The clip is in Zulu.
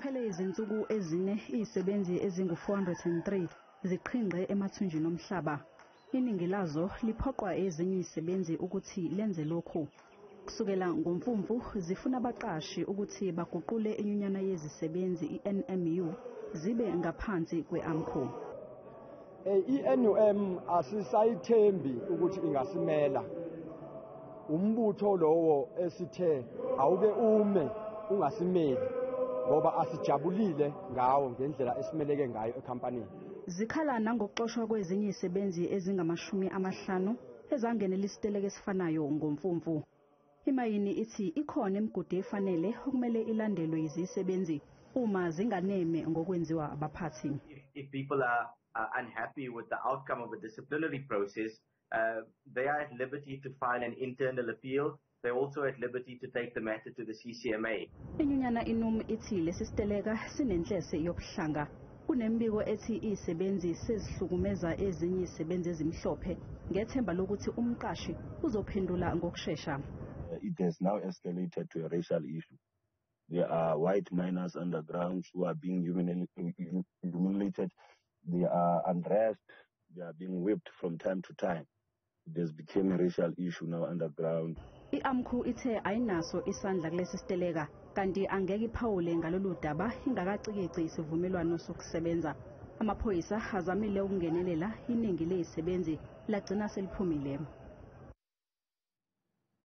Sekuphele izinsuku ezine izisebenzi ezingu-403 ziqhinqe emathunjini omhlaba. Iningi lazo liphoqwa ezinye izisebenzi ukuthi lenze lokhu. Kusukela ngoMfumfu zifuna abaqashi ukuthi baguqule inyunyana yezisebenzi iNMU zibe ngaphansi kwe-AMCU. INUM asisayithembi ukuthi ingasimela. Umbutho lowo esithe awuke ume ungasimeli ngoba asijabulile ngawo ngendlela esimeleke ngayo ekhampanini. Zikhala nangokuxoshwa kwezinye izisebenzi ezingama-50 ezangenela isiteleka esifanayo ngoMfumfu. Imayini ithi ikhona imigudu efanele okumele ilandelwe izisebenzi uma zinganeme ngokwenziwa abaphathi. If people are unhappy with the outcome of a disciplinary process, they are at liberty to file an internal appeal. They're also at liberty to take the matter to the CCMA. Inyunyana inum ithi lesisiteleka sinenhlese yobuhlanga. Kunembiko ethi izisebenzi sezihlukumeza ezinye izisebenzi ezimhlophe ngethemba lokuthi umqashi uzophendula ngokusheshsha. It has now escalated to a racial issue. There are white miners underground who are being humiliated. They are undressed. They are being whipped from time to time. It has become a racial issue now underground. I-AMCU ithe ayinaso isandla kulesi siteleka kanti angeke iphawule ngalolu daba ingakacikici isivumelwano sokusebenza. Amaphoyisa azamile ukungenelela iningi lezisebenzi lagcina seliphumile.